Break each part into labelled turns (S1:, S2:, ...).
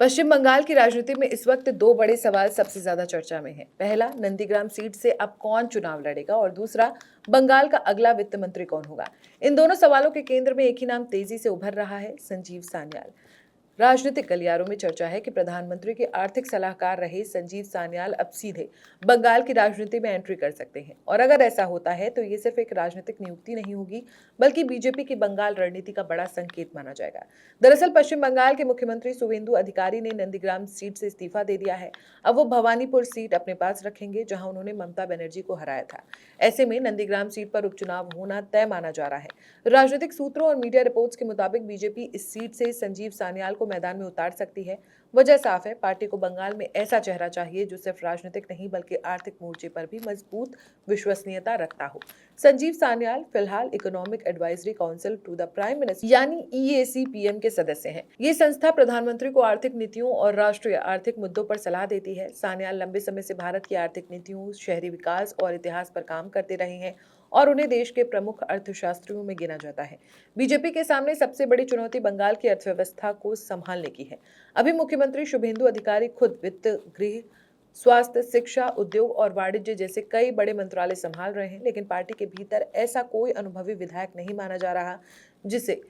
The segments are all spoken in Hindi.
S1: पश्चिम बंगाल की राजनीति में इस वक्त दो बड़े सवाल सबसे ज्यादा चर्चा में हैं। पहला, नंदीग्राम सीट से अब कौन चुनाव लड़ेगा और दूसरा, बंगाल का अगला वित्त मंत्री कौन होगा। इन दोनों सवालों के केंद्र में एक ही नाम तेजी से उभर रहा है, संजीव सान्याल। राजनीतिक गलियारों में चर्चा है कि प्रधानमंत्री के आर्थिक सलाहकार रहे संजीव सान्याल अब सीधे बंगाल की राजनीति में एंट्री कर सकते हैं, और अगर ऐसा होता है तो ये सिर्फ एक राजनीतिक नियुक्ति नहीं होगी, बल्कि बीजेपी की बंगाल रणनीति का बड़ा संकेत माना जाएगा। दरअसल पश्चिम बंगाल के मुख्यमंत्री शुवेंदु अधिकारी ने नंदीग्राम सीट से इस्तीफा दे दिया है। अब वो भवानीपुर सीट अपने पास रखेंगे, जहां उन्होंने ममता बनर्जी को हराया था। ऐसे में नंदीग्राम सीट पर उपचुनाव होना तय माना जा रहा है। राजनीतिक सूत्रों और मीडिया रिपोर्ट्स के मुताबिक बीजेपी इस सीट से संजीव सान्याल को मैदान में उतार सकती है। वजह साफ है, पार्टी को बंगाल में ऐसा चेहरा चाहिए जो सिर्फ राजनीतिक नहीं बल्कि आर्थिक मोर्चे पर भी मजबूत विश्वसनीयता रखता हो। संजीव सान्याल फिलहाल economic advisory council to the prime minister यानी ईएसीपीएम के सदस्य हैं। ये संस्था प्रधानमंत्री को आर्थिक नीतियों और राष्ट्रीय आर्थिक मुद्दों पर सलाह देती है। सान्याल लंबे समय से भारत की आर्थिक नीतियों, शहरी विकास और इतिहास पर काम करते रहे हैं और उन्हें देश के प्रमुख अर्थशास्त्रियों में गिना जाता है। बीजेपी के सामने सबसे बड़ी चुनौती बंगाल की अर्थव्यवस्था को संभालने की है। अभी मुख्यमंत्री शुभेंदु अधिकारी खुद वित्त, गृह, स्वास्थ्य, शिक्षा, उद्योग और वाणिज्य जैसे कई बड़े मंत्रालय संभाल रहे हैं, लेकिन पार्टी के भीतर ऐसा कोई अनुभवी विधायक नहीं माना जा रहा जिसे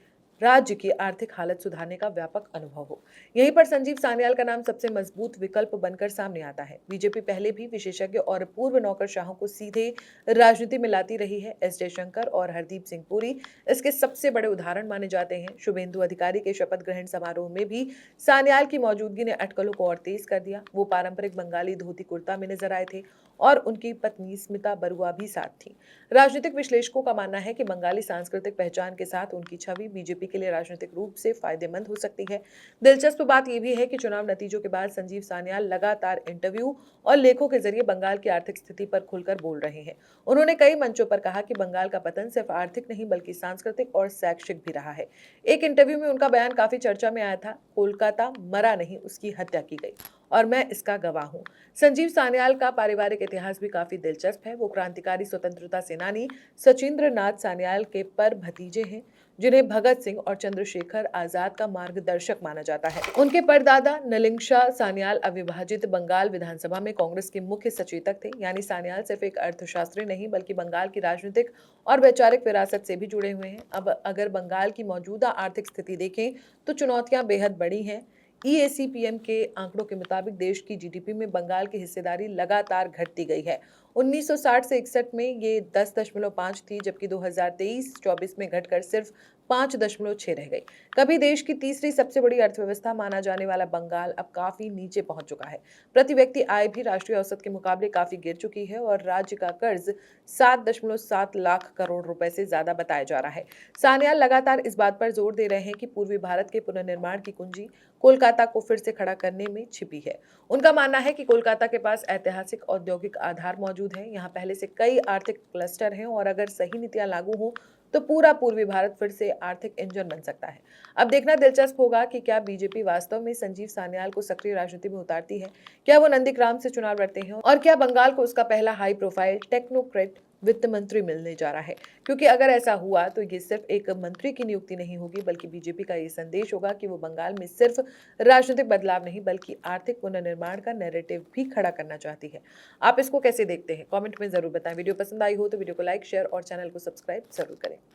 S1: राज्य की आर्थिक हालत सुधारने का व्यापक अनुभव हो। यहीं पर संजीव सान्याल का नाम सबसे मजबूत विकल्प बनकर सामने आता है। बीजेपी पहले भी विशेषज्ञ और पूर्व नौकरशाहों को सीधे राजनीति में लाती रही है। एस जयशंकर और हरदीप सिंह पुरी इसके सबसे बड़े उदाहरण माने जाते हैं। शुभेंदु अधिकारी के शपथ ग्रहण समारोह में भी सान्याल की मौजूदगी ने अटकलों को और तेज कर दिया। वो पारंपरिक बंगाली धोती कुर्ता में नजर आए थे और उनकी पत्नी स्मिता बरुआ भी साथ थी। राजनीतिक विश्लेषकों का मानना है कि बंगाली सांस्कृतिक पहचान के साथ उनकी छवि बीजेपी के लिए राजनीतिक रूप से फायदेमंद हो सकती है। दिलचस्प बात यह भी है कि चुनाव नतीजों के बाद संजीव सान्याल लगातार इंटरव्यू और लेखों के जरिए बंगाल की आर्थिक स्थिति पर खुलकर बोल रहे हैं। उन्होंने कई मंचों पर कहा कि बंगाल का पतन सिर्फ आर्थिक नहीं बल्कि सांस्कृतिक और शैक्षिक भी रहा है। एक इंटरव्यू में उनका बयान काफी चर्चा में आया था, कोलकाता मरा नहीं, उसकी हत्या की गई और मैं इसका गवाह हूं। संजीव सान्याल का पारिवारिक इतिहास भी काफी दिलचस्प है। वो क्रांतिकारी स्वतंत्रता सेनानी सचिंद्र नाथ सान्याल के पर भतीजे हैं, जिन्हें भगत सिंह और चंद्रशेखर आजाद का मार्गदर्शक माना जाता है। उनके परदादा नलिंगशा सान्याल अविभाजित बंगाल विधानसभा में कांग्रेस के मुख्य सचेतक थे। यानी सान्याल सिर्फ एक अर्थशास्त्री नहीं बल्कि बंगाल की राजनीतिक और वैचारिक विरासत से भी जुड़े हुए हैं। अब अगर बंगाल की मौजूदा आर्थिक स्थिति देखें तो चुनौतियां बेहद बड़ी हैं। ईएसीपीएम के आंकड़ों के मुताबिक देश की जीडीपी में बंगाल की हिस्सेदारी लगातार घटती गई है। 1960 से 61 में ये 10.5 थी, जबकि 2023-24 में घटकर सिर्फ 5.6 रह गई। कभी देश की तीसरी सबसे बड़ी अर्थव्यवस्था माना जाने वाला बंगाल अब काफी नीचे पहुंच चुका है। प्रति व्यक्ति आय भी राष्ट्रीय औसत के मुकाबले काफी गिर चुकी है और राज्य का कर्ज 7.7 लाख करोड़ रुपए से ज्यादा बताया जा रहा है। सान्याल लगातार इस बात पर जोर दे रहे हैं कि पूर्वी भारत के पुनर्निर्माण की कुंजी कोलकाता को फिर से खड़ा करने में छिपी है। उनका मानना है कि कोलकाता के पास ऐतिहासिक औद्योगिक आधार मौजूद है, यहाँ पहले से कई आर्थिक क्लस्टर हैं और अगर सही नीतियां लागू हों तो पूरा पूर्वी भारत फिर से आर्थिक इंजन बन सकता है। अब देखना दिलचस्प होगा कि क्या बीजेपी वास्तव में संजीव सान्याल को सक्रिय राजनीति में उतारती है, क्या वो नंदीग्राम से चुनाव लड़ते हैं और क्या बंगाल को उसका पहला हाई प्रोफाइल टेक्नोक्रेट वित्त मंत्री मिलने जा रहा है। क्योंकि अगर ऐसा हुआ तो ये सिर्फ एक मंत्री की नियुक्ति नहीं होगी बल्कि बीजेपी का ये संदेश होगा कि वो बंगाल में सिर्फ राजनीतिक बदलाव नहीं बल्कि आर्थिक पुनर्निर्माण का नैरेटिव भी खड़ा करना चाहती है। आप इसको कैसे देखते हैं, कमेंट में जरूर बताएं। वीडियो पसंद आई हो तो वीडियो को लाइक, शेयर और चैनल को सब्सक्राइब जरूर करें।